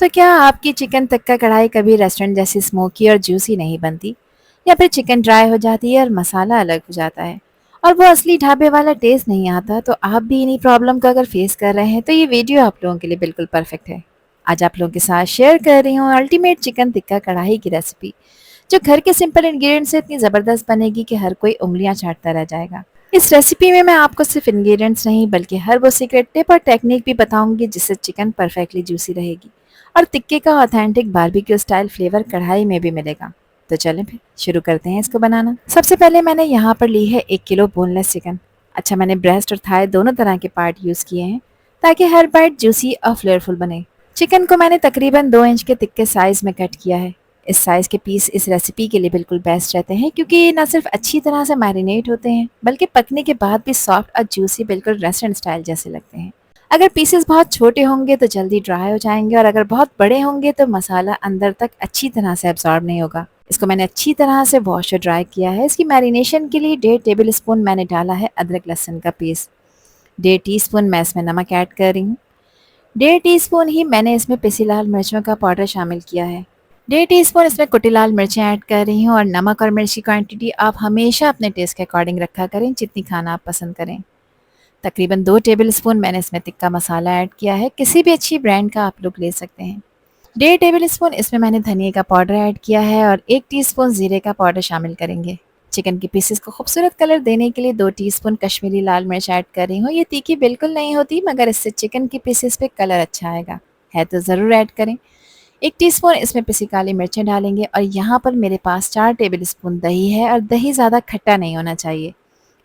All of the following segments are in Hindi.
तो क्या आपकी चिकन टिक्का कढ़ाई कभी रेस्टोरेंट जैसी स्मोकी और जूसी नहीं बनती? या फिर चिकन ड्राई हो जाती है और मसाला अलग हो जाता है और वो असली ढाबे वाला टेस्ट नहीं आता? तो आप भी इन्हीं प्रॉब्लम को अगर फेस कर रहे हैं तो ये वीडियो आप लोगों के लिए बिल्कुल परफेक्ट है। आज आप लोगों के साथ शेयर कर रही हूँ अल्टीमेट चिकन टिक्का कढ़ाई की रेसिपी, जो घर के सिंपल इंग्रेडिएंट से इतनी ज़बरदस्त बनेगी कि हर कोई उंगलियां चाटता रह जाएगा। इस रेसिपी में मैं आपको सिर्फ इंग्रेडिएंट्स नहीं बल्कि हर वो सीक्रेट टिप और टेक्निक भी बताऊंगी जिससे चिकन परफेक्टली जूसी रहेगी और टिक्के का ऑथेंटिक बारबेक्यू स्टाइल फ्लेवर कढ़ाई में भी मिलेगा। तो चलें फिर शुरू करते हैं इसको बनाना। सबसे पहले मैंने यहाँ पर ली है 1 किलो बोनलेस चिकन। अच्छा, मैंने ब्रेस्ट और थाई दोनों तरह के पार्ट यूज़ किए हैं ताकि हर बाइट जूसी और फ्लेवरफुल बने। चिकन को मैंने तकरीबन 2 इंच के तिक्के साइज में कट किया है। इस साइज के पीस इस रेसिपी के लिए बिल्कुल बेस्ट रहते हैं क्योंकि ये न सिर्फ अच्छी तरह से मैरिनेट होते हैं बल्कि पकने के बाद भी सॉफ्ट और जूसी बिल्कुल रेस्टोरेंट स्टाइल जैसे लगते हैं। अगर पीसेस बहुत छोटे होंगे तो जल्दी ड्राई हो जाएंगे और अगर बहुत बड़े होंगे तो मसाला अंदर तक अच्छी तरह से एब्जॉर्ब नहीं होगा। इसको मैंने अच्छी तरह से वॉश और ड्राई किया है। इसकी मैरिनेशन के लिए 1.5 टेबल स्पून मैंने डाला है अदरक लहसुन का पेस्ट। 1.5 टीस्पून मैं इसमें नमक ऐड कर रही हूँ। 1.5 टीस्पून ही मैंने इसमें पिसी लाल मिर्चों का पाउडर शामिल किया है। 1.5 टीस्पून इसमें कुटी लाल मिर्चें ऐड कर रही हूँ और नमक और मिर्च की क्वांटिटी आप हमेशा अपने टेस्ट के अकॉर्डिंग रखा करें, जितनी खाना आप पसंद करें। तकरीबन 2 टेबल स्पून मैंने इसमें टिक्का मसाला ऐड किया है, किसी भी अच्छी ब्रांड का आप लोग ले सकते हैं। 1.5 टेबल स्पून इसमें मैंने धनिया का पाउडर ऐड किया है और 1 टीस्पून जीरे का पाउडर शामिल करेंगे। चिकन के पीसेस को खूबसूरत कलर देने के लिए 2 टीस्पून कश्मीरी लाल मिर्च ऐड कर रही हूँ। ये तीखी बिल्कुल नहीं होती मगर इससे चिकन के पीसेस पे कलर अच्छा आएगा, है तो ज़रूर ऐड करें। 1 टीस्पून इसमें पिसी काली मिर्चें डालेंगे और यहाँ पर मेरे पास 4 टेबल स्पून दही है और दही ज़्यादा खट्टा नहीं होना चाहिए।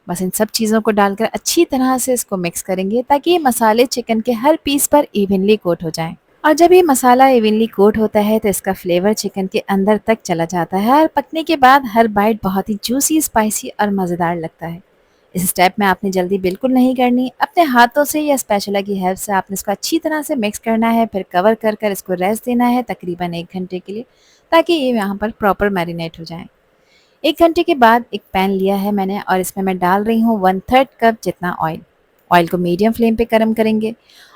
बस इन सब चीज़ों को डालकर अच्छी तरह से इसको मिक्स करेंगे ताकि ये मसाले चिकन के हर पीस पर इवनली कोट हो जाएं। और जब ये मसाला इवनली कोट होता है तो इसका फ्लेवर चिकन के अंदर तक चला जाता है और पकने के बाद हर बाइट बहुत ही जूसी, स्पाइसी और मज़ेदार लगता है। इस स्टेप में आपने जल्दी बिल्कुल नहीं करनी। अपने हाथों से या स्पैचुला की हेल्प से आपने इसको अच्छी तरह से मिक्स करना है, फिर कवर कर कर इसको रेस्ट देना है तकरीबन 1 घंटे के लिए ताकि ये यहाँ पर प्रॉपर मैरिनेट हो जाए। 1 घंटे के बाद एक पैन लिया है मैंने और इसमें मैं डाल रही हूँ 1/3 कप जितना ऑयल। ऑयल को मीडियम फ्लेम पे गर्म करेंगे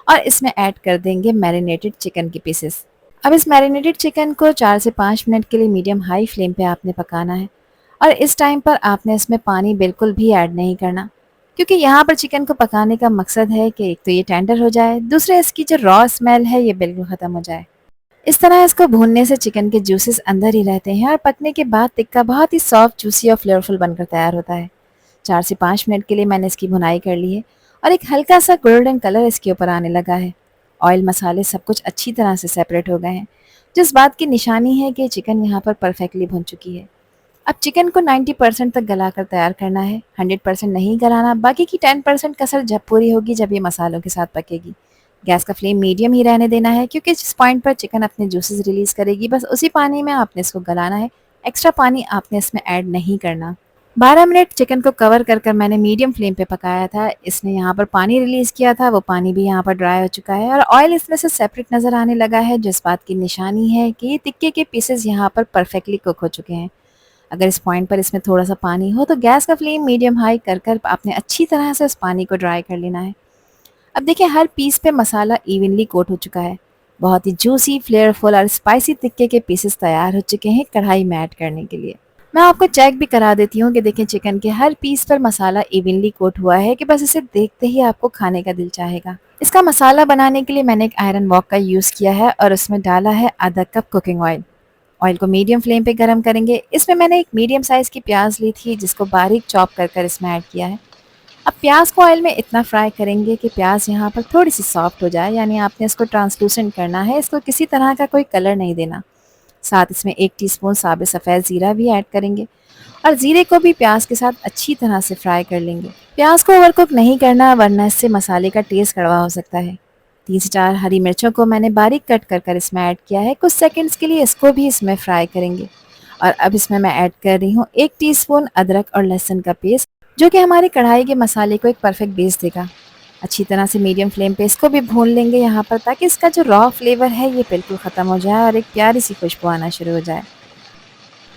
और इसमें ऐड कर देंगे मैरिनेटेड चिकन के पीसेस। अब इस मैरिनेटेड चिकन को 4 से 5 मिनट के लिए मीडियम हाई फ्लेम पे आपने पकाना है और इस टाइम पर आपने इसमें पानी बिल्कुल भी ऐड नहीं करना क्योंकि यहाँ पर चिकन को पकाने का मकसद है कि एक तो ये टेंडर हो जाए, दूसरा इसकी जो रॉ स्मेल है ये बिल्कुल ख़त्म हो जाए। इस तरह इसको भूनने से चिकन के जूसेस अंदर ही रहते हैं और पकने के बाद टिक्का बहुत ही सॉफ्ट, जूसी और फ्लेवरफुल बनकर तैयार होता है। 4 से 5 मिनट के लिए मैंने इसकी भुनाई कर ली है और एक हल्का सा गोल्डन कलर इसके ऊपर आने लगा है। ऑयल, मसाले सब कुछ अच्छी तरह से सेपरेट हो गए हैं, जिस बात की निशानी है कि चिकन यहाँ पर परफेक्टली भुन चुकी है। अब चिकन को 90% तक गलाकर तैयार करना है, 100% नहीं गलाना। बाकी की 10% कसर जब पूरी होगी जब ये मसालों के साथ पकेगी। गैस का फ्लेम मीडियम ही रहने देना है क्योंकि जिस पॉइंट पर चिकन अपने जूसेस रिलीज़ करेगी बस उसी पानी में आपने इसको गलाना है। एक्स्ट्रा पानी आपने इसमें ऐड नहीं करना। 12 मिनट चिकन को कवर कर कर मैंने मीडियम फ्लेम पे पकाया था। इसने यहाँ पर पानी रिलीज़ किया था, वो पानी भी यहाँ पर ड्राई हो चुका है और ऑयल इसमें से सेपरेट नज़र आने लगा है, जिस बात की निशानी है कि ये टिक्के के पीसेस यहाँ पर परफेक्टली कुक हो चुके हैं। अगर इस पॉइंट पर इसमें थोड़ा सा पानी हो तो गैस का फ्लेम मीडियम हाई कर कर आपने अच्छी तरह से उस पानी को ड्राई कर लेना है। अब देखिए हर पीस पे मसाला इवनली कोट हो चुका है। बहुत ही जूसी, फ्लेवरफुल और स्पाइसी टिक्के के पीसेस तैयार हो चुके हैं कढ़ाई में ऐड करने के लिए। मैं आपको चेक भी करा देती हूँ कि देखिए चिकन के हर पीस पर मसाला इवनली कोट हुआ है कि बस इसे देखते ही आपको खाने का दिल चाहेगा। इसका मसाला बनाने के लिए मैंने एक आयरन वॉक का यूज़ किया है और उसमें डाला है आधा कप कुकिंग ऑयल। ऑयल को मीडियम फ्लेम पे गरम करेंगे। इसमें मैंने एक मीडियम साइज़ की प्याज ली थी जिसको बारीक चॉप कर कर इसमें ऐड किया है। अब प्याज को ऑयल में इतना फ्राई करेंगे कि प्याज यहाँ पर थोड़ी सी सॉफ्ट हो जाए, यानी आपने इसको ट्रांसलूसेंट करना है, इसको किसी तरह का कोई कलर नहीं देना। साथ इसमें 1 टीस्पून साबुत सफ़ेद ज़ीरा भी ऐड करेंगे और ज़ीरे को भी प्याज के साथ अच्छी तरह से फ्राई कर लेंगे। प्याज को ओवरकुक नहीं करना वरना इससे मसाले का टेस्ट कड़वा हो सकता है। 3 से 4 हरी मिर्चों को मैंने बारीक कट कर कर इसमें ऐड किया है। कुछ सेकंड्स के लिए इसको भी इसमें फ्राई करेंगे और अब इसमें मैं ऐड कर रही हूँ 1 टीस्पून अदरक और लहसुन का पेस्ट, जो कि हमारी कढ़ाई के मसाले को एक परफेक्ट बेस देगा। अच्छी तरह से मीडियम फ्लेम पे इसको भी भून लेंगे यहाँ पर ताकि इसका जो रॉ फ्लेवर है ये बिल्कुल ख़त्म हो जाए और एक प्यारी सी खुशबू आना शुरू हो जाए।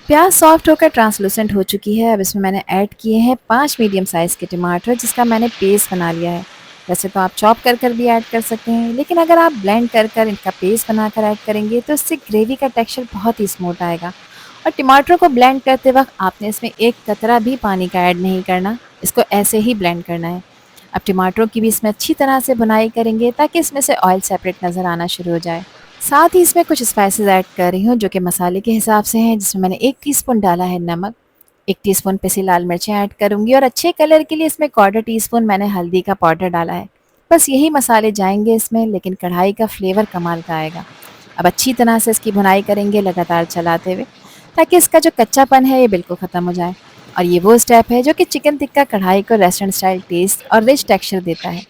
प्याज सॉफ्ट होकर ट्रांसलूसेंट हो चुकी है। अब इसमें मैंने ऐड किए हैं 5 मीडियम साइज़ के टमाटर जिसका मैंने पेस्ट बना लिया है। वैसे तो आप चॉप कर भी ऐड कर सकते हैं, लेकिन अगर आप ब्लेंड कर इनका पेस्ट बनाकर ऐड करेंगे तो इससे ग्रेवी का टेक्सचर बहुत ही स्मूथ आएगा। और टमाटर को ब्लेंड करते वक्त आपने इसमें एक कतरा भी पानी का ऐड नहीं करना, इसको ऐसे ही ब्लेंड करना है। अब टमाटरों की भी इसमें अच्छी तरह से भुनाई करेंगे ताकि इसमें से ऑयल सेपरेट नज़र आना शुरू हो जाए। साथ ही इसमें कुछ स्पाइसेस ऐड कर रही हूँ जो कि मसाले के हिसाब से हैं, जिसमें मैंने 1 टीस्पून डाला है नमक, 1 टीस्पून पिसी लाल मिर्चें ऐड करूँगी और अच्छे कलर के लिए इसमें 1/4 टीस्पून मैंने हल्दी का पाउडर डाला है। बस यही मसाले जाएँगे इसमें, लेकिन कढ़ाई का फ्लेवर कमाल का आएगा। अब अच्छी तरह से इसकी भुनाई करेंगे लगातार चलाते हुए, ताकि इसका जो कच्चापन है ये बिल्कुल ख़त्म हो जाए। और ये वो स्टेप है जो कि चिकन टिक्का कढ़ाई को रेस्टोरेंट स्टाइल टेस्ट और रिच टेक्सचर देता है।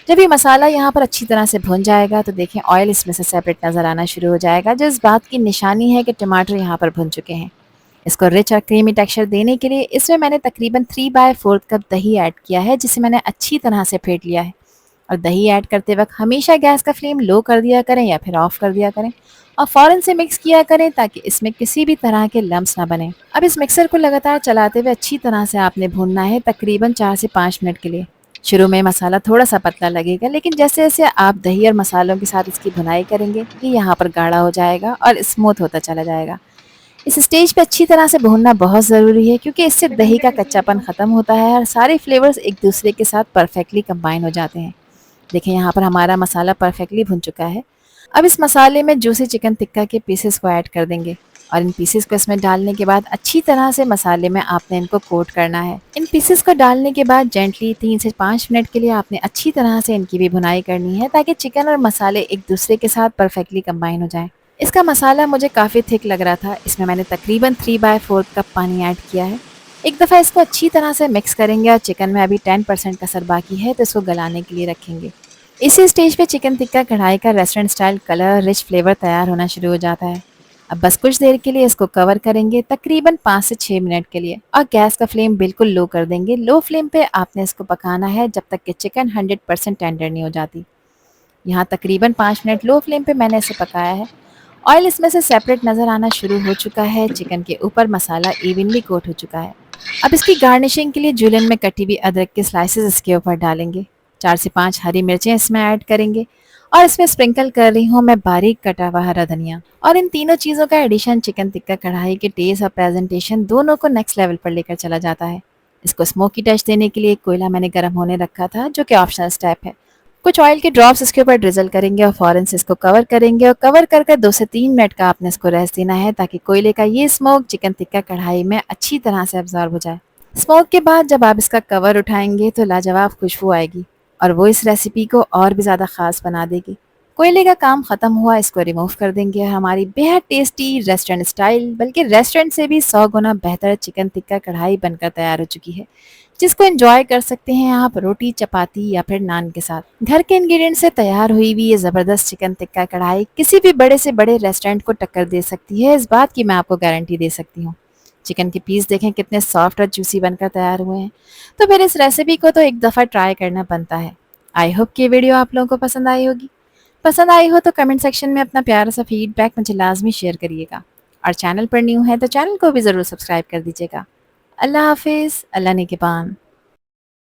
जब ये मसाला यहाँ पर अच्छी तरह से भुन जाएगा तो देखें ऑयल इसमें से सेपरेट नज़र आना शुरू हो जाएगा, जो इस बात की निशानी है कि टमाटर यहाँ पर भुन चुके हैं। इसको रिच और क्रीमी टेक्सचर देने के लिए इसमें मैंने तकरीबन 3/4 कप दही ऐड किया है, जिसे मैंने अच्छी तरह से फेंट लिया है। और दही ऐड करते वक्त हमेशा गैस का फ्लेम लो कर दिया करें या फिर ऑफ कर दिया करें, और फ़ौरन से मिक्स किया करें ताकि इसमें किसी भी तरह के लम्स ना बने। अब इस मिक्सर को लगातार चलाते हुए अच्छी तरह से आपने भूनना है, तकरीबन 4 से 5 मिनट के लिए। शुरू में मसाला थोड़ा सा पतला लगेगा, लेकिन जैसे जैसे आप दही और मसालों के साथ इसकी भुनाई करेंगे ये यहाँ पर गाढ़ा हो जाएगा और स्मूथ होता चला जाएगा। इस स्टेज पे अच्छी तरह से भूनना बहुत ज़रूरी है, क्योंकि इससे दही का कच्चापन ख़त्म होता है और सारे फ्लेवर्स एक दूसरे के साथ परफेक्टली कंबाइन हो जाते हैं। देखिए यहाँ पर हमारा मसाला परफेक्टली भुन चुका है। अब इस मसाले में जूसी चिकन टिक्का के पीसेस को ऐड कर देंगे, और इन पीसेस को इसमें डालने के बाद अच्छी तरह से मसाले में आपने इनको कोट करना है। इन पीसेस को डालने के बाद जेंटली 3 से 5 मिनट के लिए आपने अच्छी तरह से इनकी भी भुनाई करनी है, ताकि चिकन और मसाले एक दूसरे के साथ परफेक्टली कंबाइन हो जाएं। इसका मसाला मुझे काफ़ी थिक लग रहा था, इसमें मैंने तकरीबन 3/4 कप पानी ऐड किया है। एक दफ़ा इसको अच्छी तरह से मिक्स करेंगे, और चिकन में अभी 10% कसर बाकी है तो इसको गलाने के लिए रखेंगे। इसी स्टेज पे चिकन टिक्का कढ़ाई का रेस्टोरेंट स्टाइल कलर और रिच फ्लेवर तैयार होना शुरू हो जाता है। अब बस कुछ देर के लिए इसको कवर करेंगे, तकरीबन 5 से 6 मिनट के लिए, और गैस का फ्लेम बिल्कुल लो कर देंगे। लो फ्लेम पे आपने इसको पकाना है जब तक कि चिकन 100% टेंडर नहीं हो जाती। यहाँ तकरीबन 5 मिनट लो फ्लेम पे मैंने इसे पकाया है। ऑयल इसमें से सेपरेट नज़र आना शुरू हो चुका है, चिकन के ऊपर मसाला इवनली कोट हो चुका है। अब इसकी गार्निशिंग के लिए जुलियन में कटी हुई अदरक के स्लाइसेस इसके ऊपर डालेंगे। 4 से 5 हरी मिर्चें इसमें ऐड करेंगे, और इसमें स्प्रिंकल कर रही हूँ मैं बारीक कटा हुआ हरा धनिया। और इन तीनों चीज़ों का एडिशन चिकन टिक्का कढ़ाई के टेस्ट और प्रेजेंटेशन दोनों को नेक्स्ट लेवल पर लेकर चला जाता है। इसको स्मोकी टच देने के लिए एक कोयला मैंने गर्म होने रखा था, जो कि ऑप्शनल स्टेप है। कुछ ऑयल के ड्रॉप्स इसके ऊपर ड्रिजल करेंगे और फ़ौरन से इसको कवर करेंगे, और कवर कर 2 से 3 मिनट का आपने इसको रेस्ट देना है, ताकि कोयले का ये स्मोक चिकन टिक्का कढ़ाई में अच्छी तरह से अब्जॉर्ब हो जाए। स्मोक के बाद जब आप इसका कवर उठाएंगे तो लाजवाब खुशबू आएगी, और वो इस रेसिपी को और भी ज़्यादा ख़ास बना देगी। कोयले का काम ख़त्म हुआ, इसको रिमूव कर देंगे, और हमारी बेहद टेस्टी रेस्टोरेंट स्टाइल, बल्कि रेस्टोरेंट से भी 100 गुना बेहतर चिकन टिक्का कढ़ाई बनकर तैयार हो चुकी है, जिसको एंजॉय कर सकते हैं आप रोटी, चपाती या फिर नान के साथ। घर के इंग्रेडिएंट से तैयार हुई हुई ये ज़बरदस्त चिकन टिक्का कढ़ाई किसी भी बड़े से बड़े रेस्टोरेंट को टक्कर दे सकती है, इस बात की मैं आपको गारंटी दे सकती हूँ। चिकन के पीस देखें कितने सॉफ्ट और जूसी बनकर तैयार हुए हैं। तो फिर इस रेसिपी को तो एक दफ़ा ट्राई करना बनता है। आई होप कि ये वीडियो आप लोगों को पसंद आई होगी। पसंद आई हो तो कमेंट सेक्शन में अपना प्यारा सा फीडबैक मुझे लाजमी शेयर करिएगा, और चैनल पर न्यू है तो चैनल को भी ज़रूर सब्सक्राइब कर दीजिएगा। अल्लाह हाफिज़, अल्लाह निगहबान।